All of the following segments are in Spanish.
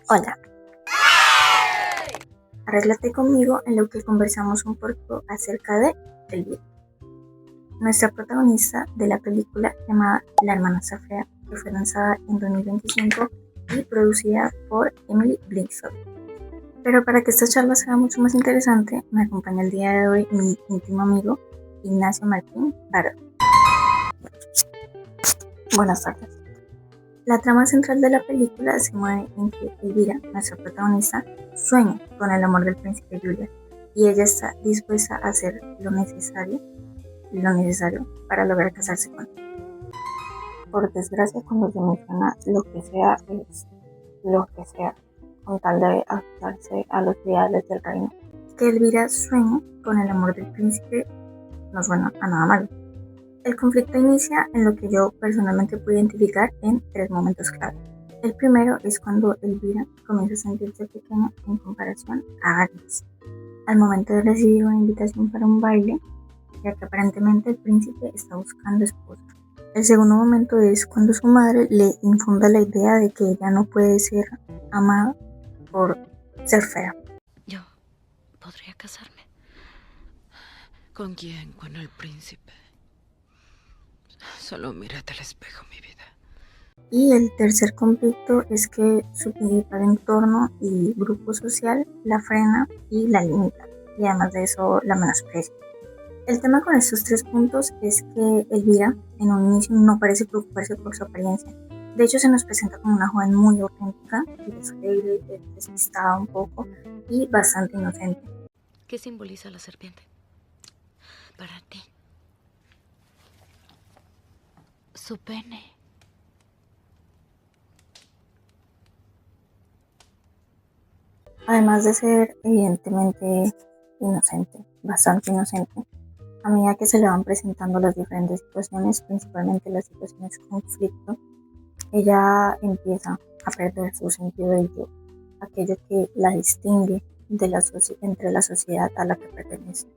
Hola, arréglate conmigo en lo que conversamos un poco acerca de Elvira, nuestra protagonista de la película llamada La hermana fea, que fue lanzada en 2025 y producida por Emily Blinksford. Pero para que esta charla sea mucho más interesante, me acompaña el día de hoy mi íntimo amigo Ignacio Martín Barón. Buenas tardes. La trama central de la película se mueve en que Elvira, nuestra protagonista, sueña con el amor del príncipe Julia y ella está dispuesta a hacer lo necesario para lograr casarse con él. Por desgracia, cuando se menciona lo que sea, es lo que sea, con tal de ajustarse a los ideales del reino. Que Elvira sueñe con el amor del príncipe no suena a nada malo. El conflicto inicia en lo que yo personalmente puedo identificar en 3 momentos clave. El primero es cuando Elvira comienza a sentirse pequeña en comparación a Agnes, al momento de recibir una invitación para un baile, ya que aparentemente el príncipe está buscando esposa. El segundo momento es cuando su madre le infunda la idea de que ella no puede ser amada por ser fea. Yo podría casarme. ¿Con quién? ¿Con el príncipe? Solo mírate al espejo, mi vida. Y el tercer conflicto es que su principal entorno y grupo social la frena y la limita, y además de eso la menosprecia. El tema con estos 3 puntos es que Elvira en un inicio no parece preocuparse por su apariencia. De hecho, se nos presenta como una joven muy auténtica, alegre, despistada un poco y bastante inocente. ¿Qué simboliza la serpiente para ti? Su pene. Además de ser evidentemente inocente, bastante inocente, a medida que se le van presentando las diferentes situaciones, principalmente las situaciones de conflicto, ella empieza a perder su sentido del yo, aquello que la distingue de entre la sociedad a la que pertenece.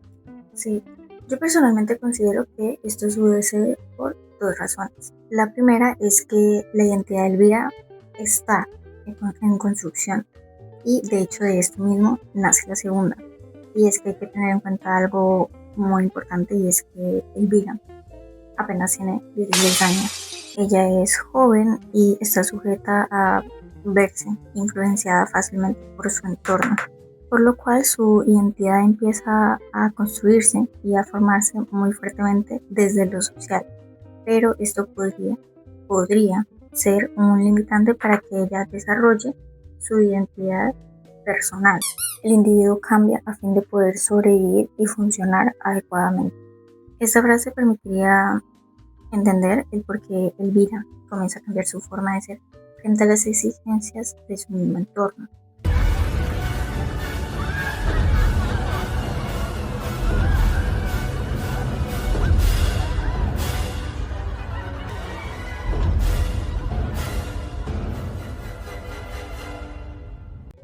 Sí, yo personalmente considero que esto sucede por 2 razones. La primera es que la identidad de Elvira está en construcción y de hecho de esto mismo nace la segunda. Y es que hay que tener en cuenta algo muy importante y es que Elvira apenas tiene 16 años. Ella es joven y está sujeta a verse influenciada fácilmente por su entorno, por lo cual su identidad empieza a construirse y a formarse muy fuertemente desde lo social. Pero esto podría ser un limitante para que ella desarrolle su identidad personal. El individuo cambia a fin de poder sobrevivir y funcionar adecuadamente. Esta frase permitiría entender el por qué Elvira comienza a cambiar su forma de ser frente a las exigencias de su mismo entorno.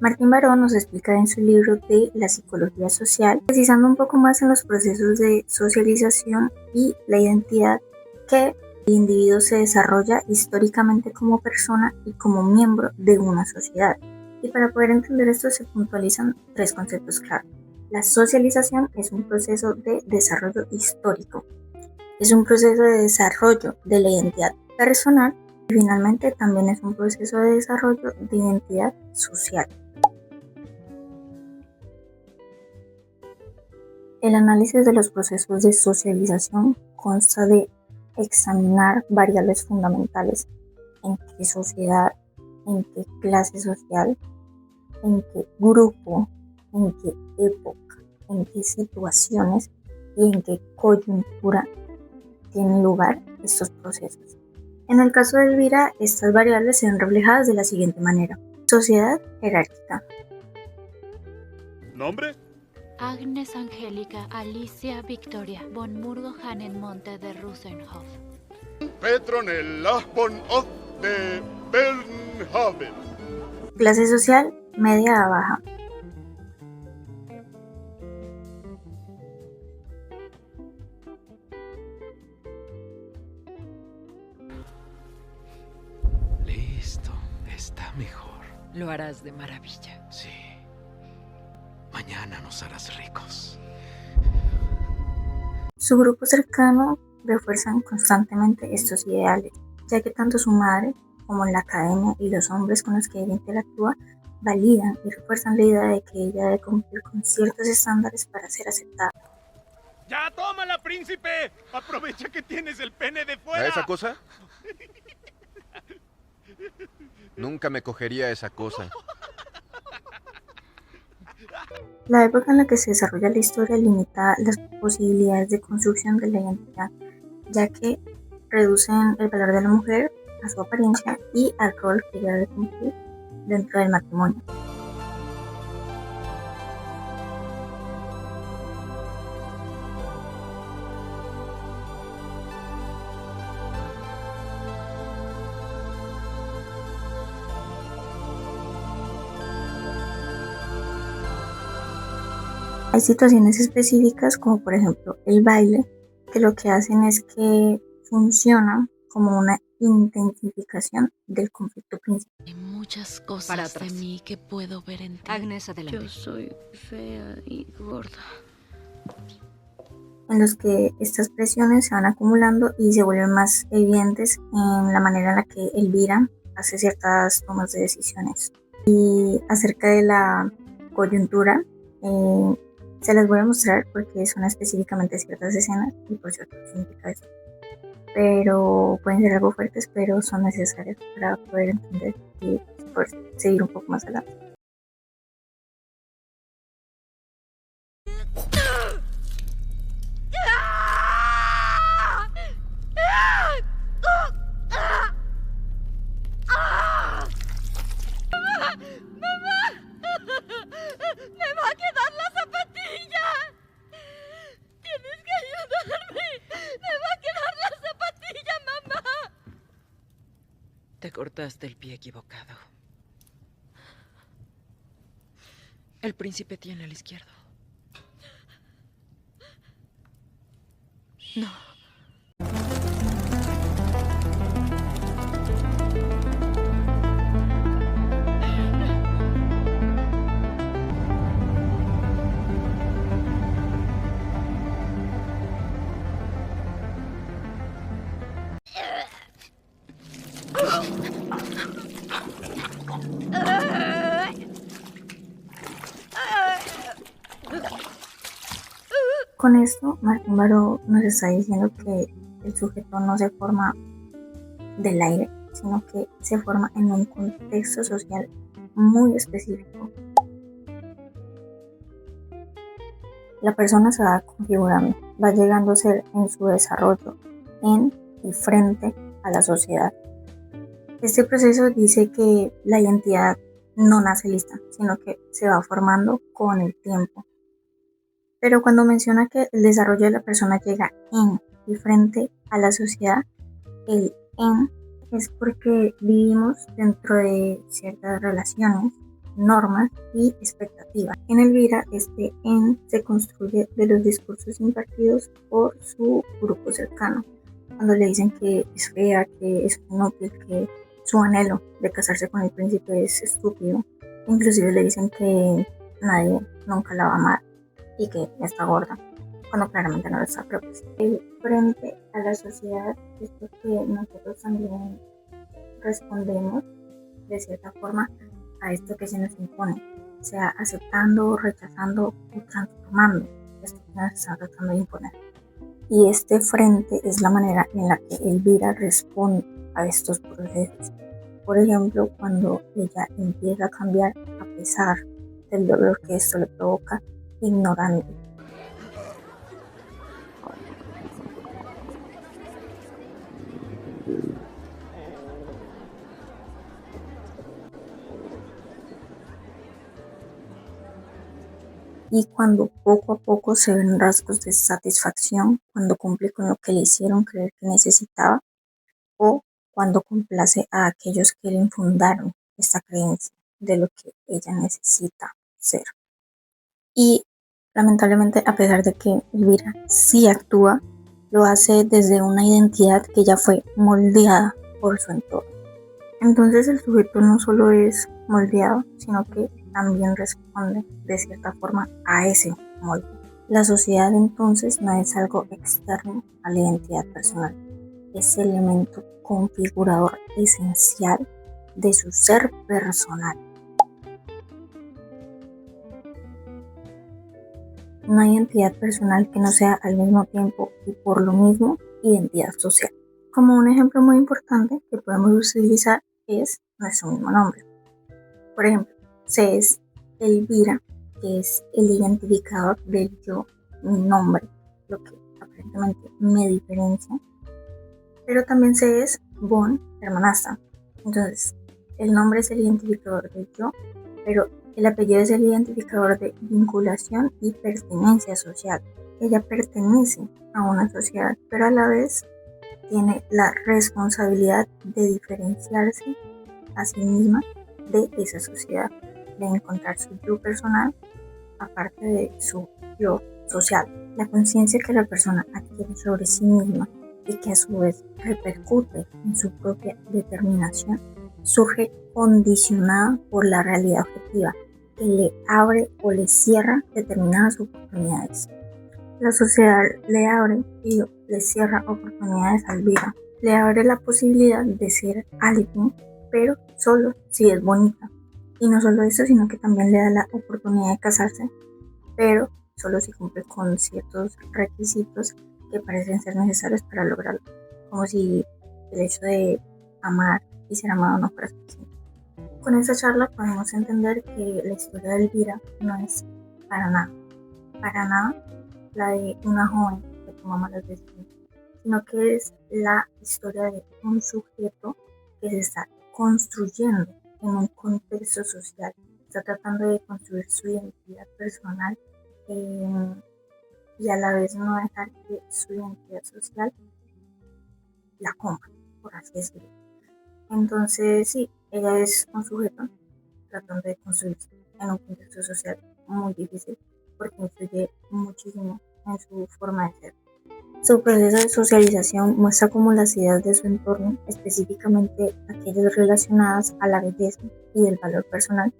Martín Barón nos explica en su libro de la psicología social, precisando un poco más en los procesos de socialización y la identidad que el individuo se desarrolla históricamente como persona y como miembro de una sociedad. Y para poder entender esto se puntualizan 3 conceptos claros. La socialización es un proceso de desarrollo histórico, es un proceso de desarrollo de la identidad personal y finalmente también es un proceso de desarrollo de identidad social. El análisis de los procesos de socialización consta de examinar variables fundamentales: en qué sociedad, en qué clase social, en qué grupo, en qué época, en qué situaciones y en qué coyuntura tienen lugar estos procesos. En el caso de Elvira, estas variables se ven reflejadas de la siguiente manera: sociedad jerárquica. ¿Nombre? Agnes Angélica Alicia Victoria von Murgohanen Monte de Rosenhof. Petronella von Oth de Bernhaven. Clase social media a baja. Listo, está mejor. Lo harás de maravilla. Sí. Mañana nos harás ricos. Su grupo cercano refuerzan constantemente estos ideales, ya que tanto su madre como la academia y los hombres con los que ella interactúa validan y refuerzan la idea de que ella debe cumplir con ciertos estándares para ser aceptada. ¡Ya tómala, príncipe! ¡Aprovecha que tienes el pene de fuera! ¿A esa cosa? Nunca me cogería esa cosa. La época en la que se desarrolla la historia limita las posibilidades de construcción de la identidad, ya que reducen el valor de la mujer a su apariencia y al rol que ella debe cumplir dentro del matrimonio. Hay situaciones específicas como por ejemplo el baile, que lo que hacen es que funcionan como una intensificación del conflicto principal. Hay muchas Para cosas de atrás. mí que puedo ver en ti. Agnes, adelante. Yo soy fea y gorda. En los que estas presiones se van acumulando y se vuelven más evidentes en la manera en la que Elvira hace ciertas tomas de decisiones. Y acerca de la coyuntura, se las voy a mostrar porque son específicamente ciertas escenas y por cierto significa eso. Pero pueden ser algo fuertes, pero son necesarias para poder entender y poder seguir un poco más adelante. ¡Me va a quedar la zapatilla! ¡Tienes que ayudarme! ¡Me va a quedar la zapatilla, mamá! Te cortaste el pie equivocado. El príncipe tiene el izquierdo. No. Con esto, Martín Baró nos está diciendo que el sujeto no se forma del aire, sino que se forma en un contexto social muy específico. La persona se va configurando, va llegando a ser en su desarrollo en y frente a la sociedad. Este proceso dice que la identidad no nace lista, sino que se va formando con el tiempo. Pero cuando menciona que el desarrollo de la persona llega en y frente a la sociedad, el en es porque vivimos dentro de ciertas relaciones, normas y expectativas. En Elvira, este en se construye de los discursos impartidos por su grupo cercano, cuando le dicen que es fea, que es inútil, que su anhelo de casarse con el príncipe es estúpido. Inclusive le dicen que nadie nunca la va a amar y que está gorda, cuando claramente no lo está, pero pues, frente a la sociedad es porque nosotros también respondemos de cierta forma a esto que se nos impone, sea aceptando, rechazando o transformando esto que nos están tratando de imponer. Y este frente es la manera en la que Elvira responde a estos procesos. Por ejemplo, cuando ella empieza a cambiar a pesar del dolor que esto le provoca, ignorando. Y cuando poco a poco se ven rasgos de satisfacción, cuando cumple con lo que le hicieron creer que necesitaba, o cuando complace a aquellos que le infundaron esta creencia de lo que ella necesita ser. Y lamentablemente, a pesar de que Elvira sí actúa, lo hace desde una identidad que ya fue moldeada por su entorno. Entonces el sujeto no solo es moldeado, sino que también responde de cierta forma a ese molde. La sociedad entonces no es algo externo a la identidad personal, es el elemento configurador esencial de su ser personal. No hay identidad personal que no sea al mismo tiempo y por lo mismo identidad social. Como un ejemplo muy importante que podemos utilizar es nuestro mismo nombre. Por ejemplo, C es Elvira, que es el identificador del yo, mi nombre, lo que aparentemente me diferencia. Pero también C es Bon, hermanastra. Entonces, el nombre es el identificador del yo, pero el apellido es el identificador de vinculación y pertenencia social. Ella pertenece a una sociedad, pero a la vez tiene la responsabilidad de diferenciarse a sí misma de esa sociedad, de encontrar su yo personal aparte de su yo social. La conciencia que la persona adquiere sobre sí misma y que a su vez repercute en su propia determinación surge condicionada por la realidad objetiva que le abre o le cierra determinadas oportunidades. La sociedad le abre y le cierra oportunidades al vida. Le abre la posibilidad de ser alguien, pero solo si es bonita. Y no solo eso, sino que también le da la oportunidad de casarse, pero solo si cumple con ciertos requisitos que parecen ser necesarios para lograrlo. Como si el hecho de amar y ser amado no fuera suficiente. Con esta charla podemos entender que la historia de Elvira no es para nada la de una joven que toma malas decisiones, sino que es la historia de un sujeto que se está construyendo en un contexto social, está tratando de construir su identidad personal y a la vez no dejar que su identidad social la coma, por así decirlo. Entonces sí, ella es un sujeto tratando de construirse en un contexto social muy difícil porque influye muchísimo en su forma de ser. Su proceso de socialización muestra cómo las ideas de su entorno, específicamente aquellas relacionadas a la belleza y el valor personal,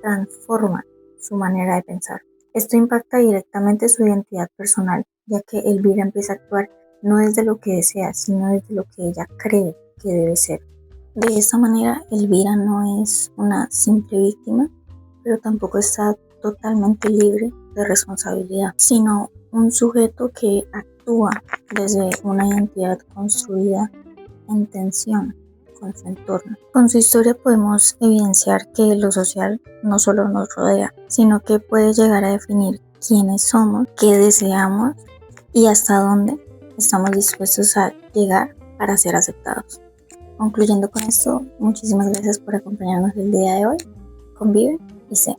transforman su manera de pensar. Esto impacta directamente su identidad personal, ya que Elvira empieza a actuar no desde lo que desea, sino desde lo que ella cree que debe ser. De esta manera, Elvira no es una simple víctima, pero tampoco está totalmente libre de responsabilidad, sino un sujeto que actúa desde una identidad construida en tensión con su entorno. Con su historia podemos evidenciar que lo social no solo nos rodea, sino que puede llegar a definir quiénes somos, qué deseamos y hasta dónde estamos dispuestos a llegar para ser aceptados. Concluyendo con esto, muchísimas gracias por acompañarnos el día de hoy. Convive y sé.